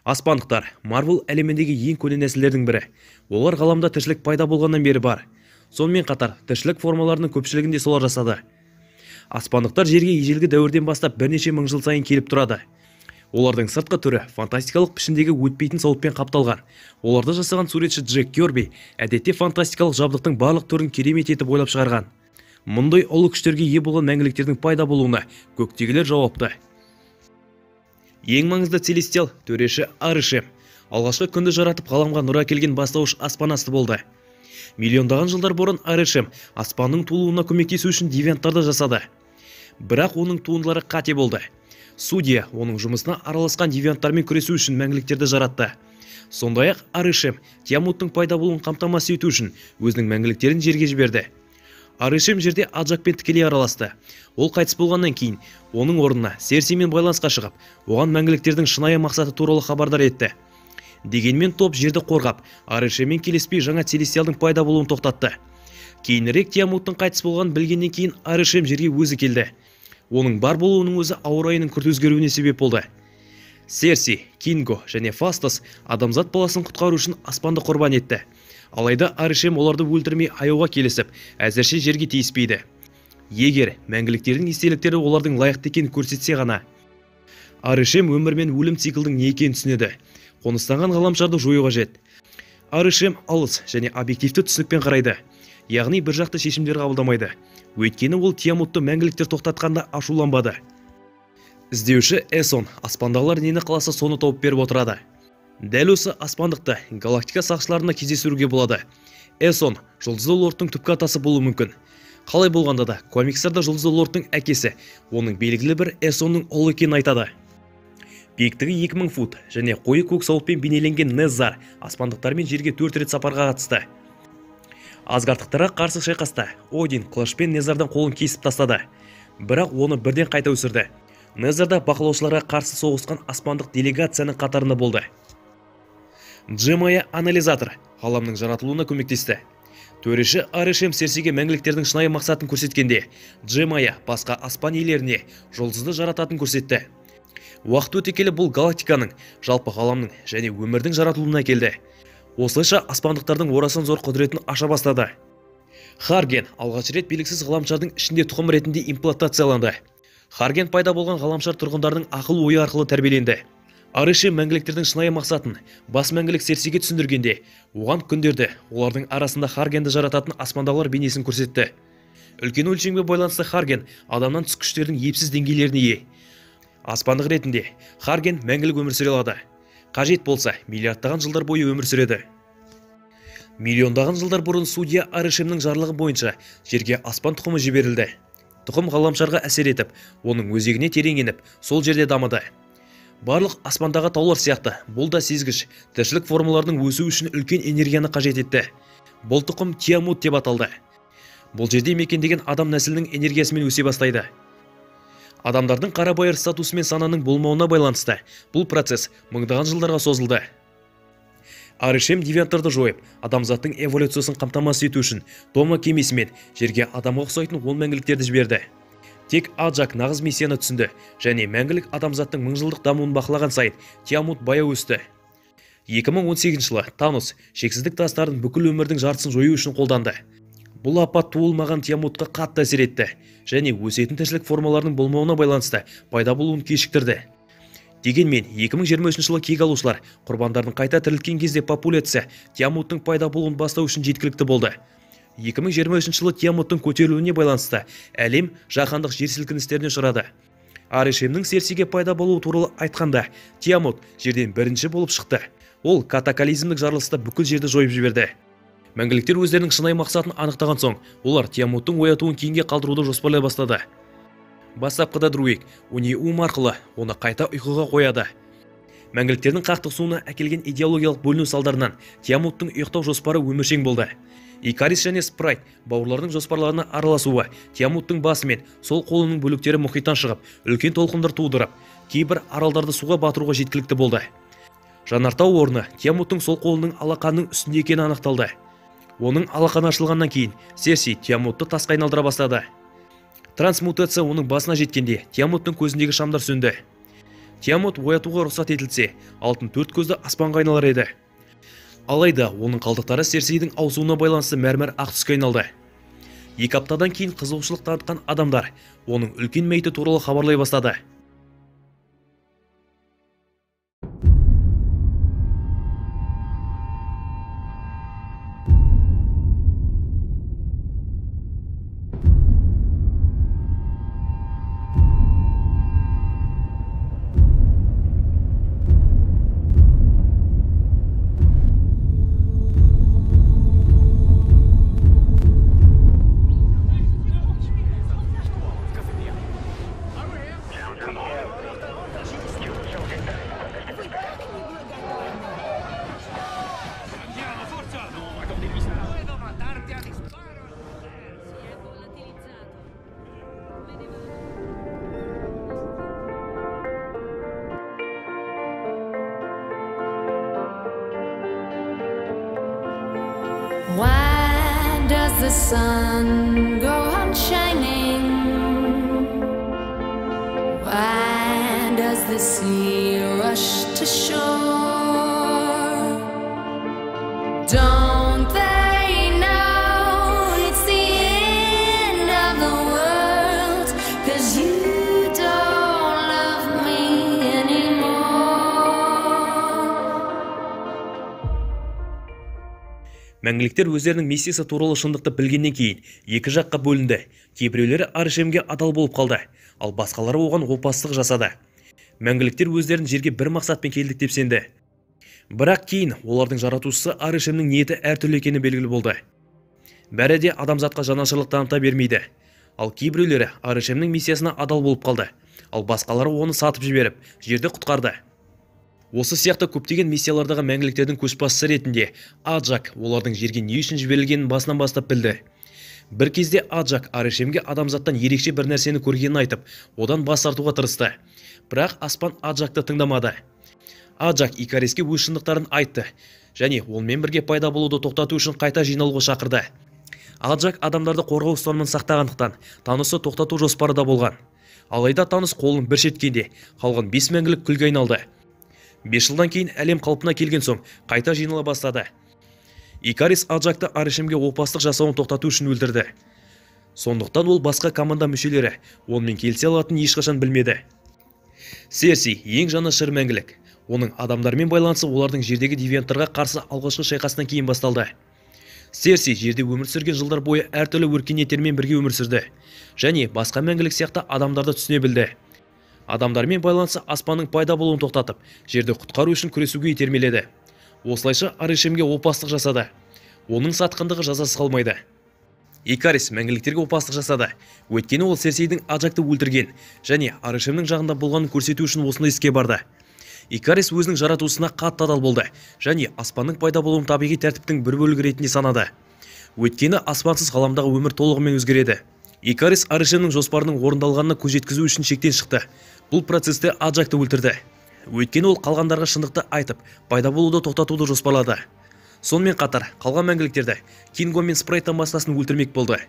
Аспандықтар Марвел әлеміндегі ең көне нәсілдердің бірі. Олар ғаламда тіршілік пайда болғаннан бері бар. Сонымен қатар, тіршілік формаларының көпшілігінде солар жасады. Аспандықтар жерге ежелгі дәуірден бастап бірнеше мың жыл сайын келіп тұрады. Олардың сыртқы түрі фантастикалық пішіндегі өтпейтін сауытпен қапталған. Оларды жасаған суретші Джек Кёрби әдетте фантастикалық жабдықтың барлық түрін керемет етіп ойлап шығарған. Мұндай ұлы күштерге ие болған мәңгіліктердің пайда болуына көктегілер жауапты. Ең маңызды целестиал төреші Аришем алғашқы күнді жаратып ғаламға нұр әкелген бастауыш аспан асты болды. Миллиондаған жылдар бұрын Аришем аспанның тулуына көмектесу үшін девианттарды жасады. Бірақ оның туындылары қате болды. Судья оның жұмысына араласқан девианттармен күресу үшін мәңгіліктерді жаратты. Сондай-ақ Аришем Тиамуттың пайда болуын қамтамасыз ету үшін өзінің мәңгіліктерін жерге жіберді. Аришем жерде Аджакпен тікелей араласты. Ол қайтыс болғаннан кейін оның орнына Серсимен байланысқа шығып, оған мәңгіліктердің шынайы мақсаты туралы хабардар етті. Дегенмен топ жерді қорғап, Аришеммен келіспей жаңа целестиалдың пайда болуын тоқтатты. Кейінірек Тиамуттың қайтыс болғанын білгеннен кейін Аришем жерге өзі келді. Оның бар болуының өзі ауа райының күрт өзгеруіне себеп болды. Серси, Кинго және Фастас адамзат баласын құтқару үшін аспанды құрбан етті. Алайда Аришем оларды өлтірмей аяуға келісіп, әзірше жерге тиіспейді. Егер мәңгіліктердің естеліктері олардың лайықты екенін көрсетсе ғана, Аришем өмір мен өлім циклдың не екенін түсінеді. Қоныстанған ғаламшарды жою қажет. Аришем алыс және объективті түсінікпен қарайды, яғни бір жақты шешімдер қабылдамайды. Өйткені ол Тиамутты мәңгіліктер тоқтатқанда ашуланбады. Іздеуші Эсон аспандағылар нені қаласа соны тауып беріп отырады. Дәл осы аспандықты галактика сақшыларына кездестіруге болады. Эсон жұлдызды лордтың түпкі атасы болуы мүмкін. Қалай болғанда да, комикстарда жұлдызды лордтың әкесі, оның белгілі бір Эсонның ұлы екенін айтады. Биіктігі 2000 фут және қойы көк сауытпен бейнеленген Неззар аспандықтармен жерге 4 рет сапарға қатысты. Асгардтықтарға қарсы шайқаста Один қылышпен Неззардан қолын кесіп тастады, бірақ оны бірден қайта өсірді. Неззарда бақылаушыларға қарсы соғысқан аспандық делегацияның қатарында болды. Джемая анализатор ғаламның жаратылуына көмектесті. Төреші Аришем Серсиге мәңгіліктердің шынайы мақсатын көрсеткенде, Джемая басқа аспан иелеріне жұлдызды жарататын көрсетті. Уақыт өте келе бұл галактиканың, жалпы ғаламның және өмірдің жаратылуына келді. Осылайша аспандықтардың орасан зор құдіретін аша бастады. Харген алғаш рет белгісіз ғаламшардың ішінде тұқым ретінде имплантацияланды. Харген пайда болған ғаламшар тұрғындардың ақыл ойы арқылы тәрбиеленді. Аришем мәңгіліктердің шынайы мақсатын бас мәңгілік Серсиге түсіндіргенде, оған күндерді олардың арасында Харгенді жарататын аспандағылар бейнесін көрсетті. Үлкен өлшемге байланысты Харген адамнан түс күштердің епсіз деңгейлеріне ие. Аспандық ретінде Харген мәңгілік өмір сүре алады. Қажет болса, миллиардтаған жылдар бойы өмір сүреді. Миллиондаған жылдар бұрын судья Аришемнің жарлығы бойынша жерге аспан тұқымы жіберілді. Тұқым ғаламшарға әсер етіп, оның өзегіне терең еніп, сол жерде дамыды. Барлық аспандағы таулар сияқты, бұл да сезгіш, тіршілік формаларының өсу үшін үлкен энергияны қажет етті. Бұл тұқым Тиамут деп аталды. Бұл жерде мекендеген адам нәсілінің энергиясымен өсе бастайды. Адамдардың қарабайыр статусы мен сананың болмауына байланысты, бұл процесс мыңдаған жылдарға созылды. Аришем девианттарды жойып, адамзаттың эволюциясын қамтамасыз ету үшін Тома кемесімен жерге адамға ұқсайтын 10 мәңгіліктерді жіберді. Тек Аджак нағыз миссияны түсінді және мәңгілік адамзаттың мыңжылдық дамуын бақылаған сайын Тиамут баяу өсті. 2018 жылы Танос шексіздік тастарын бүкіл өмірдің жартысын жою үшін қолданды. Бұл апат туылмаған Тиамутқа қатты әсер етті және өсетін тіршілік формаларының болмауына байланысты пайда болуын кешіктірді. Дегенмен 2023 жылы кек алушылар құрбандардың қайта тірілткен кезде популяция Тиамуттың пайда болуын бастау үшін жеткілікті болды. 2023 жылы Тиамуттың көтерілуіне байланысты әлем жаһандық жер сілкіністеріне ұшырады. Аришемнің Серсиге пайда болуы туралы айтқанда, Тиамут жерден бірінші болып шықты. Ол катаклизмдік жарылыста бүкіл жерді жойып жіберді. Мәңгіліктер өздерінің шынайы мақсатын анықтаған соң, олар Тиамуттың оятуын кейінге қалдыруды жоспарлай бастады. Бастапқыда Друик Униум арқылы оны қайта ұйқыға қояды. Мәңгіліктердің қақтығысуына әкелген идеологиялық бөліну салдарынан Тиамуттың ұйықтау жоспары өміршең болды. Икарис және Спрайт бауырлардың жоспарларына араласуы Тиамуттың басы мен сол қолының бөліктері мұхиттан шығып, үлкен толқындар тудырып, кейбір аралдарды суға батыруға жеткілікті болды. Жанартау орны Тиамуттың сол қолының алақанның үстінде екені анықталды. Оның алақаны ашылғаннан кейін Серси Тиамутты тасқа айналдыра бастады. Трансмутация оның басына жеткенде Тиамуттың көзіндегі шамдар сөнді. Тиамут оятуға рұқсат етілсе, алтын төрт көзді аспанға айналар еді. Алайда оның қалдықтары Серсейдің ауысуына байланысты мәрмәр ақ түске айналды. 2 аптадан кейін қызығушылық танытқан адамдар оның үлкен мәйіті туралы хабарлай бастады. Why does the sun go on shining? Why does the sea rush to shore? Don't they know it's the end of the world? 'Cause you don't love me anymore. Мәңгіліктер өздерінің миссиясы туралы шындықты білгеннен кейін екі жаққа бөлінді. Кейбіреулері Аришемге адал болып қалды, ал басқалары оған опасыздық жасады. Мәңгіліктер өздерін жерге бір мақсатпен келдік деп сенді. Бірақ кейін олардың жаратушысы Аришемнің ниеті әртүрлі екені белгілі болды. Бәрі де адамзатқа жанашырлық таныта бермейді. Ал кейбіреулері Аришемнің миссиясына адал болып қалды, ал басқалары оны сатып жіберіп, жерді құтқарды. Осы сияқты көптеген миссиялардағы мәңгіліктердің көшбасшысы ретінде Аджак олардың жерге не үшін жіберілгенін басынан бастап білді. Бір кезде Аджак Аришемге адамзаттан ерекше бір нәрсені көргенін айтып, одан бас тартуға тырысты. Бірақ аспан Аджакты тыңдамады. Аджак Икариске өз шындықтарын айтты, және онымен бірге пайда болуды тоқтату үшін қайта жиналуға шақырды. Аджак адамдарды қорғау ұстанымын сақтағандықтан Таносы тоқтату жоспары да болған. Алайда Танос қолын бір шеткенде қалған 5 мәңгілік күлге айналды. 5 жылдан кейін әлем қалпына келген соң қайта жинала бастады. Икарис Аджакты Аришемге опасыздық жасауын тоқтату үшін өлтірді. Сондықтан ол басқа команда мүшелері онымен келісе алатынын ешқашан білмеді. Серси ең жанашыр мәңгілік. Оның адамдармен байланысы олардың жердегі девианттарға қарсы алғашқы шайқастан кейін басталды. Серси жерде өмір сүрген жылдар бойы әртүрлі өркениеттермен бірге өмір сүрді, және басқа мәңгілік сияқты адамдарды түсіне білді. Адамдармен байланысы аспанның пайда болуын тоқтатып, жерді құтқару үшін күресуге итермеледі. Осылайша Аришемге опасыздық жасады. Оның сатқындығы жазасыз қалмайды. Икарис мәңгіліктерге опасыздық жасады, өйткені ол Серсейдің Аджакты өлтірген, және Аришемнің жағында болғанын көрсету үшін осындай іске барды. Икарис өзінің жаратушысына қатты адал болды, және аспанның пайда болуын табиғи тәртіптің бір бөлігі ретінде санады. Өйткені аспансыз ғаламдағы өмір толығымен өзгереді. Икарис Аришемнің жоспарының орындалғанына көз жеткізу үшін шектен шықты. Бұл процесте Аджакты өлтірді. Өйткені ол қалғандарға шындықты айтып, пайда болуды тоқтатуды жоспарлады. Сонымен қатар, қалған мәңгіліктерді Кинго мен Спрайттан басқасын өлтірмек болды.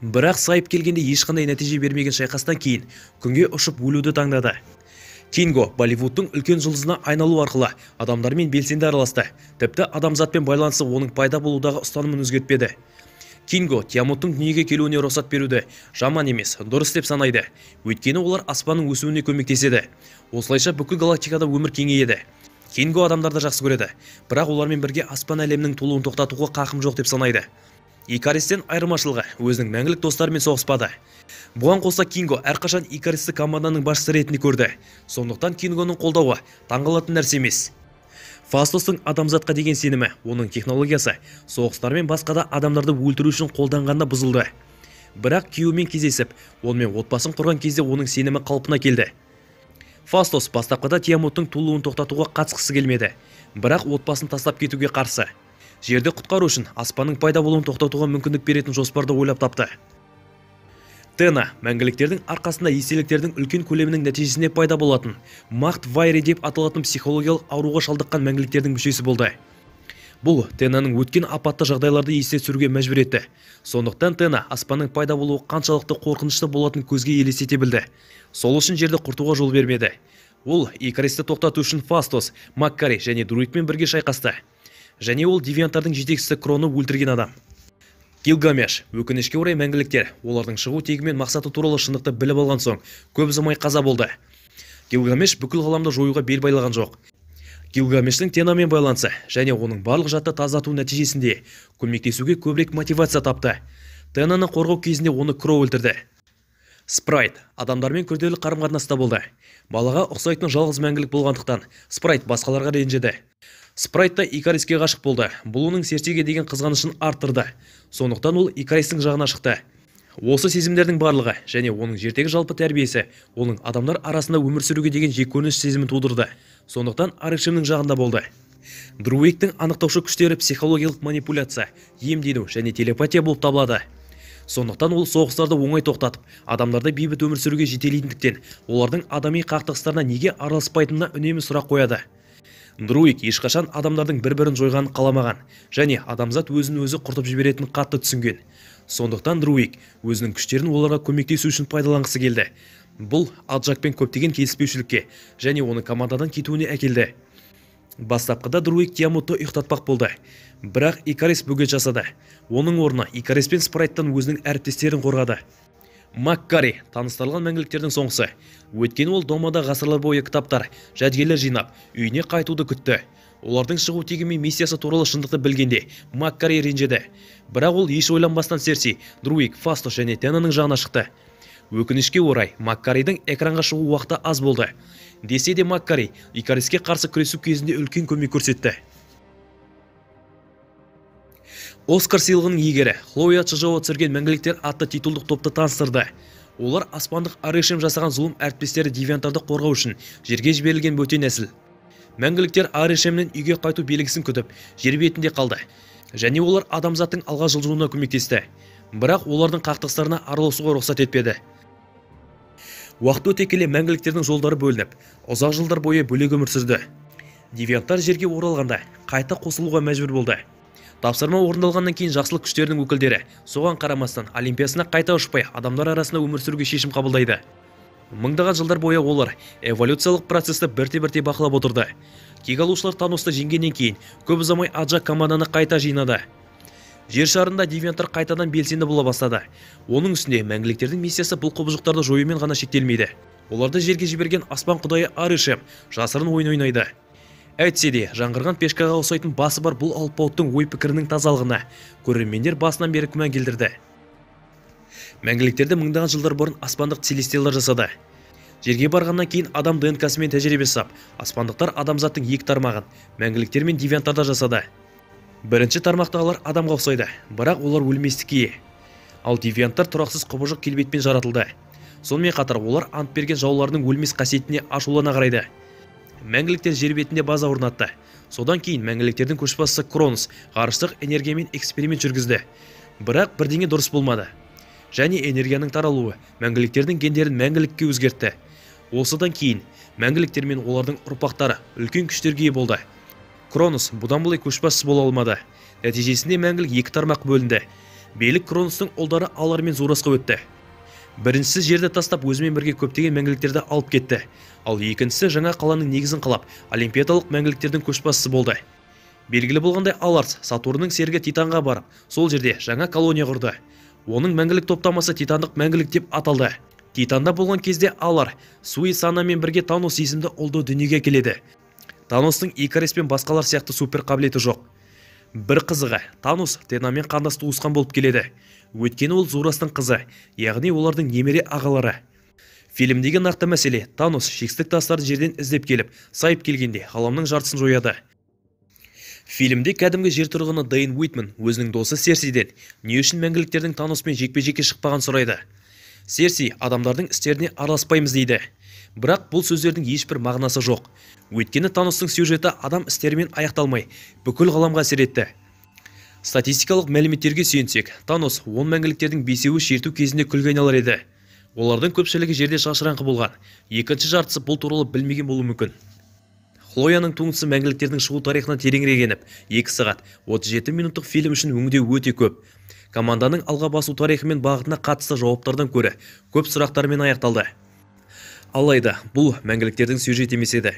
Бірақ сайып келгенде ешқандай нәтиже бермеген шайқастан кейін күнге ұшып өлуді таңдады. Кинго Болливудтың үлкен жұлдызына айналу арқылы адамдармен белсенді араласты. Тіпті адамзатпен байланысы оның пайда болудағы ұстанымын өзгертпеді. Кинго Тиамуттың дүниеге келуіне рұқсат беруді жаман емес, дұрыс деп санайды. Өйткені олар аспанның өсуіне көмектеседі. Осылайша бүкіл галактикада өмір кеңейеді. Кинго адамдарды жақсы көреді, бірақ олармен бірге аспан әлемінің толуын тоқтатуға қақым жоқ деп санайды. Икаристен айырмашылығы өзінің мәңгілік достарымен соғыспады. Бұған қоса Кинго әрқашан Икаристі команданың басшысы ретінде көрді. Сондықтан Кингоның қолдауы таңғалатын нәрсе емес. Фастостың адамзатқа деген сенімі, оның технологиясы, соғыстар мен басқа да адамдарды өлтіру үшін қолданғанда бұзылды. Бірақ күйеуімен кездесіп, онымен отбасын құрған кезде оның сенімі қалпына келді. Фастос бастапқыда Тиамуттың тулуын тоқтатуға қатысқысы келмеді, бірақ отбасын тастап кетуге қарсы. Жерді құтқару үшін аспанның пайда болуын тоқтатуға мүмкіндік беретін жоспарды ойлап тапты. Тена мәңгіліктердің арқасында естеліктердің үлкен көлемінің нәтижесінде пайда болатын Махт Вайри деп аталатын психологиялық ауруға шалдыққан мәңгіліктердің мүшесі болды. Бұл Тенаның өткен апатты жағдайларды есте түсіруге мәжбүр етті. Сондықтан Тена аспанның пайда болуы қаншалықты қорқынышты болатын көзге елестете білді. Сол үшін жерді құртуға жол бермеді. Ол Икаристі тоқтату үшін Фастос, Маккари және Друидмен бірге шайқасты. Және ол девианттардың жетекшісі Кроны өлтірген адам. Гилгамеш, өкінішке орай мәңгіліктер, олардың шығу тегі мен мақсаты туралы шындықты біліп алған соң, көп ұзамай қаза болды. Гилгамеш бүкіл ғаламды жоюға бел байлаған жоқ. Гилгамештің Тенамен байланысы және оның барлық жатты тазарту нәтижесінде көмектесуге көбірек мотивация тапты. Тенаны қорғау кезінде оны Кро өлтірді. Спрайт адамдармен күрделі қарым-қатынаста болды. Балаға ұқсайтын жалғыз мәңгілік болғандықтан Спрайт басқаларға ренжіді. Спрайт та Икариске ғашық болды. Бұл оның Серсиге деген қызғанышын арттырды. Сондықтан ол Икаристің жағына шықты. Осы сезімдердің барлығы және оның жердегі жалпы тәрбиесі оның адамдар арасында өмір сүруге деген жеккөрініш сезімін тудырды. Сондықтан Аришемнің жағында болды. Друидтің анықтаушы күштері психологиялық манипуляция, емдену және телепатия болып табылады. Сондықтан ол соғыстарды оңай тоқтатып, адамдарды бейбіт өмір сүруге жетелейтіндіктен, олардың адами қақтығыстарына неге араласпайтынына үнемі сұрақ қояды. Друид ешқашан адамдардың бір-бірін жойғанын қаламаған және адамзат өзін өзі құртып жіберетінін қатты түсінген. Сондықтан Друид өзінің күштерін оларға көмектесу үшін пайдаланғысы келді. Бұл Аджакпен көптеген келіспеушілікке және оның командадан кетуіне әкелді. Бастапқыда Друид Тиамутты ұйықтатпақ болды, бірақ Икарис бөгет жасады. Оның орнына Икарис пен Спрайттан өзінің әріптестерін қорғады. Маккари таныстырылған мәңгіліктердің соңғысы. Өйткені ол домада ғасырлар бойы кітаптар, жәдігерлер жинап, үйіне қайтуды күтті. Олардың шығу тегі мен миссиясы туралы шындықты білгенде Маккари ренжіді. Бірақ ол еш ойланбастан Серси, Друид, Фастос және Тенаның жағына шықты. Өкінішке орай, Маккаридің экранға шығу уақыты аз болды. Десе де Маккари Икариске қарсы күресу кезінде үлкен көмек көрсетті. Оскар сыйлығының иегері Хлоя Чжао түсірген мәңгіліктер атты титулдық топты таныстырды. Олар аспандық Аришем жасаған зұлым әріптестері девианттарды қорғау үшін жерге жіберілген бөтен нәсіл. Мәңгіліктер Аришемнен үйге қайту белгісін күтіп, жер бетінде қалды. Және олар адамзаттың алға жылжуына көмектесті. Бірақ олардың қақтығыстарына араласуға рұқсат етпеді. Уақыт өте келе мәңгіліктердің жолдары бөлініп, ұзақ жылдар бойы бөлек өмір сүрді. Девианттар жерге оралғанда қайта қосылуға мәжбүр болды. Тапсырма орындалғаннан кейін жақсылық күштерінің өкілдері соған қарамастан Олимпиясына қайта ұшпай адамдар арасында өмір сүруге шешім қабылдайды. Мыңдаған жылдар бойы олар эволюциялық процесті бірте-бірте бақылап отырды. Кек алушылар Таносты жеңгеннен кейін көп ұзамай Аджак команданы қайта жинады. Жер шарында девианттар қайтадан белсенді бола бастады. Оның үстінде мәңгіліктердің миссиясы бұл құбыжықтарды жоюмен ғана шектелмейді. Оларды жерге жіберген аспан құдайы Аришем жасырын ойын ойнайды. Әйтсе де, жаңғырған пешкаға ұқсайтын басы бар бұл алпауыттың ой-пікірінің тазалығына көрермендер басынан бері күмән келтірді. Мәңгіліктерді мыңдаған жылдар бұрын аспандық целестиялар жасады. Жерге барғаннан кейін адам ДНК-сымен тәжірибе жасап, аспандықтар адамзаттың екі тармағын мәңгіліктер мен девианттарда жасады. Бірінші тармақтағылар адамға ұқсайды, бірақ олар өлместікке ие. Ал девианттар тұрақсыз құбыжық келбетпен жаратылды. Сонымен қатар олар ант берген жауларының өлмес қасиетіне ашулана қарайды. Мәңгіліктер жер бетінде база орнатты. Содан кейін мәңгіліктердің көшбасшысы Кронос ғарыштық энергиямен эксперимент жүргізді. Бірақ бірдеңе дұрыс болмады. Және энергияның таралуы мәңгіліктердің гендерін мәңгілікке өзгертті. Осыдан кейін мәңгіліктер мен олардың ұрпақтары үлкен күштерге ие болды. Кронос бұдан былай көшбасшысы бола алмады. Нәтижесінде мәңгілік екі тармақ бөлінді. Билік Кроностың ұлдары Алар мен Зурасқа өтті. Біріншісі жерді тастап өзімен бірге көптеген мәңгіліктерді алып кетті. Ал екіншісі жаңа қаланың негізін қалап, олимпиадалық мәңгіліктердің көшбасшысы болды. Белгілі болғандай Аларс Сатурнның серігі Титанға барып, сол жерде жаңа колония құрды. Оның мәңгілік топтамасы Титандық мәңгілік деп аталды. Титанда болған кезде Алар Суисанамен бірге Танос есімді ұлды дүниеге келеді. Таностың Икарис пен басқалар сияқты супер қабілеті жоқ. Бір қызығы, Танос Тенамен қандас туысқан болып келеді. Өйткені ол Зурастың қызы, яғни олардың немере ағалары. Фильмдегі нақты мәселе, Танос шексіздік тастарды жерден іздеп келіп, сайып келгенде ғаламның жартысын жояды. Фильмде кәдімгі жер тұрғыны Дэйн Уитман өзінің досы Серсиден не үшін мәңгіліктердің Таноспен жекпе-жекке шықпаған сұрайды. Серси адамдардың істеріне араласпаймыз дейді. Бірақ бұл сөздердің ешбір мағынасы жоқ. Өйткені Таностың сюжеті адам істерімен аяқталмай, бүкіл ғаламға әсер етті. Статистикалық мәліметтерге сүйенсек, Танос 10 мәңгіліктердің 5-еуі шерту кезінде күлге айналар еді. Олардың көпшілігі жерде шашыраңқы болған. Екінші жартысы бұл туралы білмеген болуы мүмкін. Хлояның туындысы мәңгіліктердің шығу тарихына тереңірек еніп, 2 сағат 37 минуттық фильм үшін өңдеу өте көп. Команданың алға басу тарихы мен бағытына қатысты жауаптардан көрі көп сұрақтармен аяқталды. Алайда бұл мәңгіліктердің сюжеті емес еді.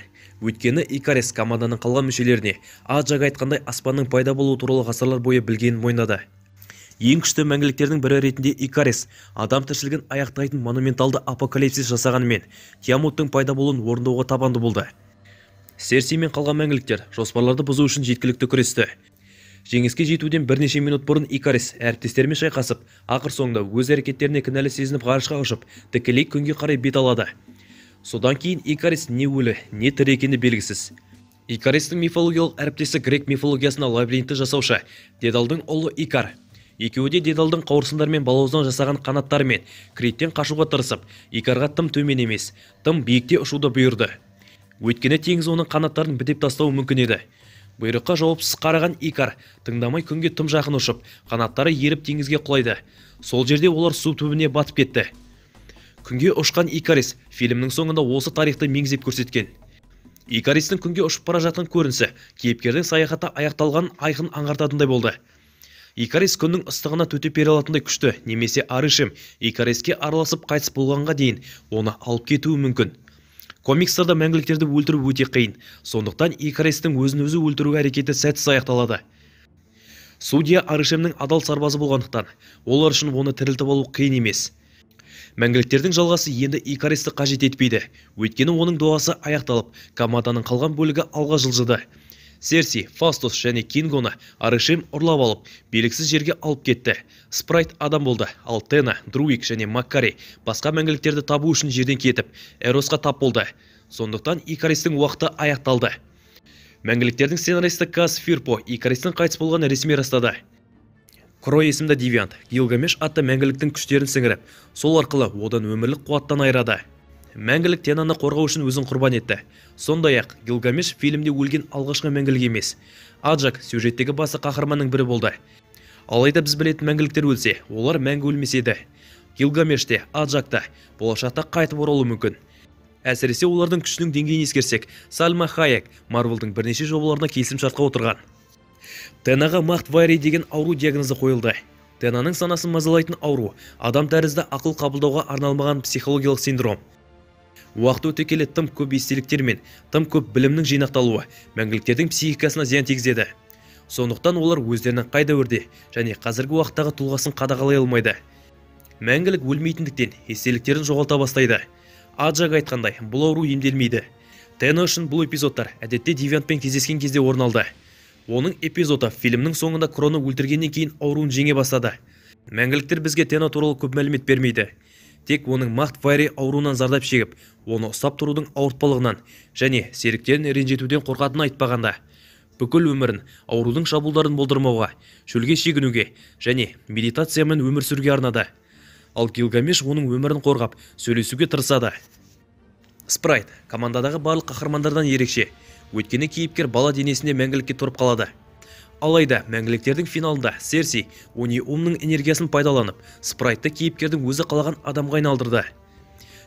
Өйткені Икарис команданың қалған мүшелеріне Аджак айтқандай аспанның пайда болуы туралы ғасырлар бойы білгенін мойындады. Ең күшті мәңгіліктердің бірі ретінде Икарис адам тіршілігін аяқтайтын монументалды апокалипсис жасағанымен Тиамуттың пайда болуын орындауға табанды болды. Серси мен қалған мәңгіліктер жоспарларды бұзу үшін жеткілікті күресті. Жеңіске жетуден бірнеше минут бұрын Икарис әріптестерімен шайқасып, ақыр соңында өз әрекеттеріне кінәлі сезініп ғарышқа ұшып, тікелей күнге қарай бет алады. Содан кейін Икарис не өлі, не тірі екені белгісіз. Икаристің мифологиялық әріптесі грек мифологиясына лабиринтті жасаушы Дедалдың ұлы Икар. Екеуі де Дедалдың қауырсындармен балауыздан жасаған қанаттарымен Криттен қашуға тырысып, Икарға тым төмен емес, тым биікте ұшуды бұйырды. Өйткені теңіз оның қанаттарын бітеп тастауы мүмкін еді. Бұйрыққа жауапсыз қараған Икар тыңдамай күнге тым жақын ұшып, қанаттары еріп теңізге құлайды. Сол жерде олар су түбіне батып кетті. Күнге ұшқан Икарис фильмнің соңында осы тарихты меңзеп көрсеткен. Икаристің күнге ұшып бара жатқан көрінісі кейіпкердің саяхаты аяқталған айқын аңғартатындай болды. Икарис күннің ыстығына төтеп бере алатындай күшті, немесе Арышем Икариске араласып қайтыс болғанға дейін оны алып кетуі мүмкін. Комикстарда мәңгіліктерді өлтіру өте қиын, сондықтан Икаристің өзін-өзі өлтіру әрекеті сәтсіз аяқталады. Судья Арышемнің адал сарбазы болғандықтан, олар үшін оны тірілтіп алу қиын емес. Мәңгіліктердің жалғасы енді Икаристі қажет етпейді, өйткені оның дуасы аяқталып, команданың қалған бөлігі алға жылжыды. Серси, Фастус және Кингоны Арышем ұрлап алып, белгісіз жерге алып кетті. Спрайт адам болды, ал Тена, Друик және Маккари басқа мәңгіліктерді табу үшін жерден кетіп, Эросқа тап болды. Сондықтан Икаристің уақыты аяқталды. Мәңгіліктердің сценаристі Кас Фирпо Икаристің қайтыс болғаны ресми растады. Крой есімді девиант Гилгамеш атты мәңгіліктің күштерін сіңіріп, сол арқылы одан өмірлік қуаттан айырады. Мәңгілік Тенаны қорғау үшін өзін құрбан етті. Сондай-ақ Гилгамеш фильмде өлген алғашқы мәңгілік емес. Аджак сюжеттегі басы қаһарманның бірі болды. Алайда біз білетін мәңгіліктер өлсе, олар мәңгі өлмес еді. Гилгамеш те, Аджак та болашақта қайтып оралуы мүмкін. Әсіресе олардың күшінің деңгейін ескерсек, Сальма Хайек Марвелдың бірнеше жобаларына келісімшартқа отырған. Тенаға Махт Вайри деген ауру диагнозы қойылды. Тенаның санасын мазалайтын ауру адам тәрізді ақыл қабылдауға арналмаған психологиялық синдром. Уақыт өте келе тым көп естеліктер мен тым көп білімнің жинақталуы мәңгіліктердің психикасына зиян тигізеді. Сондықтан олар өздерінің қай дәуірде және қазіргі уақыттағы тұлғасын қадағалай алмайды. Мәңгілік өлмейтіндіктен естеліктерін жоғалта бастайды. Аджак айтқандай, бұл ауру емделмейді. Тена үшін бұл эпизодтар әдетте девиантпен кездескен кезде орын алды. Оның эпизоды фильмнің соңында Кроны өлтіргеннен кейін ауруын жеңе бастады. Мәңгіліктер бізге Тена туралы көп мәлімет бермейді. Тек оның Махт Вайри ауруынан зардап шегіп, оны ұстап тұрудың ауыртпалығынан және серіктерін ренжітуден қорқатынын айтпағанда, бүкіл өмірін аурудың шабуылдарын болдырмауға, шөлге шегінуге және медитациямен өмір сүруге арнады. Ал Гилгамеш оның өмірін қорғап, сөйлесуге тырысады. Спрайт командадағы барлық қаһармандардан ерекше, өйткені кейіпкер бала денесінде мәңгілікке тұрып қалады. Алайда мәңгіліктердің финалында Серси Униумның энергиясын пайдаланып, Спрайтты кейіпкердің өзі қалаған адамға айналдырды.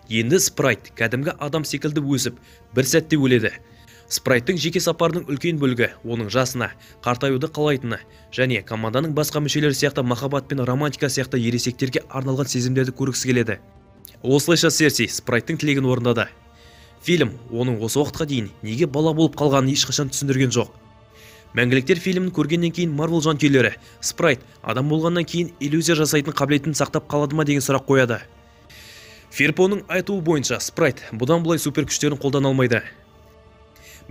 Енді Спрайт кәдімгі адам секілді өсіп, бір сәтте өледі. Спрайттың жеке сапарының үлкен бөлігі оның жасына, қартаюды қалайтыны және команданың басқа мүшелері сияқты махаббат пен романтика сияқты ересектерге арналған сезімдерді көргісі келеді. Осылайша Серси Спрайттың тілегін орындады. Фильм оның осы уақытқа дейін неге бала болып қалғанын ешқашан түсіндірген жоқ. Мәңгіліктер фильмін көргеннен кейін Марвел жанкүйерлері Спрайт адам болғаннан кейін иллюзия жасайтын қабілетін сақтап қалады ма деген сұрақ қояды. Фирпоның айтуы бойынша Спрайт бұдан былай супер күштерін қолдана алмайды.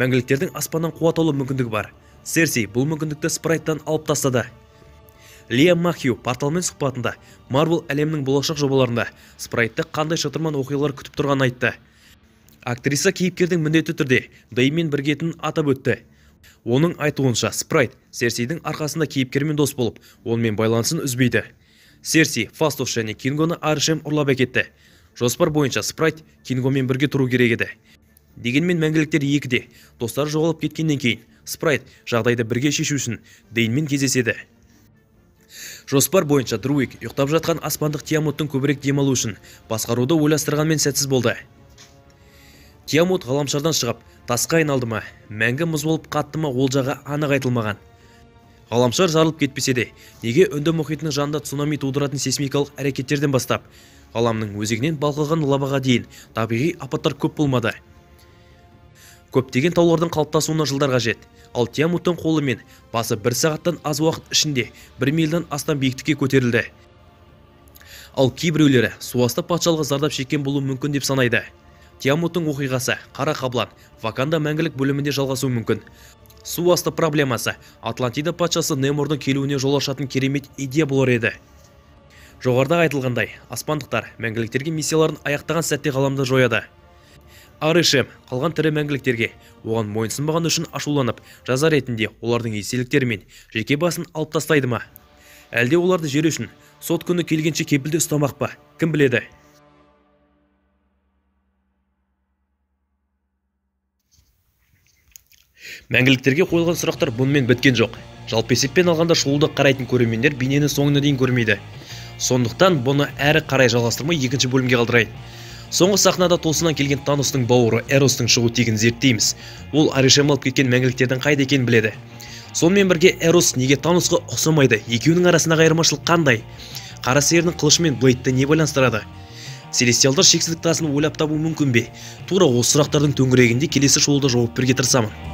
Мәңгіліктердің аспаннан қуат алу мүмкіндігі бар. Серси бұл мүмкіндікті Спрайттан алып тастады. Лиам Махью порталмен сұхбатында Марвел әлемнің болашақ жобаларында Спрайтты қандай шытырман оқиғалар күтіп тұрғанын айтты. Актриса кейіпкердің міндетті түрде Дэймен біргетінін атап өтті. Оның айтуынша Спрайт Серсидің арқасында кейіпкермен дос болып, онымен байланысын үзбейді. Серси, Фастус және Кингоны Арышем ұрлап әкетті. Жоспар бойынша Спрайт Кингомен бірге тұру керек еді. Дегенмен мәңгіліктер екіде, достары жоғалып кеткеннен кейін Спрайт жағдайды бірге шешу үшін Дэйнмен кездеседі. Жоспар бойынша Друик ұйықтап жатқан аспандық Тиамуттың көбірек демалу үшін басқаруды ойластырғанмен сәтсіз болды. Тиамут ғаламшардан шығып, тасқа айналды ма, мәңгі мұз болып қатты ма, ол жағы анық айтылмаған. Ғаламшар жарылып кетпесе де, неге үнді мұхитының жанында цунами тудыратын сейсмикалық әрекеттерден бастап, ғаламның өзегінен балқыған лабаға дейін табиғи апаттар көп болмады. Көптеген таулардың қалыптасуына жылдар қажет, ал Тиамуттың қолы мен басы 1 сағаттан аз уақыт ішінде 1 мильдан астам биіктікке көтерілді. Ал кейбіреулері суасты патшалығы зардап шеккен болуы мүмкін деп санайды. Тиамуттың оқиғасы Қара Қаблан Ваканда мәңгілік бөлімінде жалғасуы мүмкін. Суасты проблемасы Атлантида патшасы Немордың келуіне жол ашатын керемет идея болар еді. Жоғарыда айтылғандай, аспандықтар мәңгіліктерге миссияларын аяқтаған сәтте ғаламды жояды. Арышем қалған тірі мәңгіліктерге оған мойынсынбаған үшін ашуланып, жаза ретінде олардың естеліктері мен жеке басын алып тастайды ма? Әлде оларды жер үшін сот күні келгенше кепілде ұстамақ па? Кім біледі? Мәңгіліктерге қойылған сұрақтар бұнымен біткен жоқ. Жалпы есеппен алғанда шоуды қарайтын көрермендер бейнені соңына дейін көрмейді. Сондықтан бұны әрі қарай жалғастырмай екінші бөлімге қалдырайын. Соңғы сахнада тосынан келген Таностың бауыры Эростың шығу тегін зерттейміз. Ол Арышем алып кеткен мәңгіліктердің қайда екенін біледі. Сонымен бірге Эрос неге Таносқа ұқсамайды? Екеуінің арасындағы айырмашылық қандай? Қара сиырдың қылышы мен Блейдті не байланыстырады? Селестиалдар шексіздік тасын ойлап табу мүмкін бе? Тура осы сұрақтардың төңірегінде келесі шоуда жауап беруге тырысамын.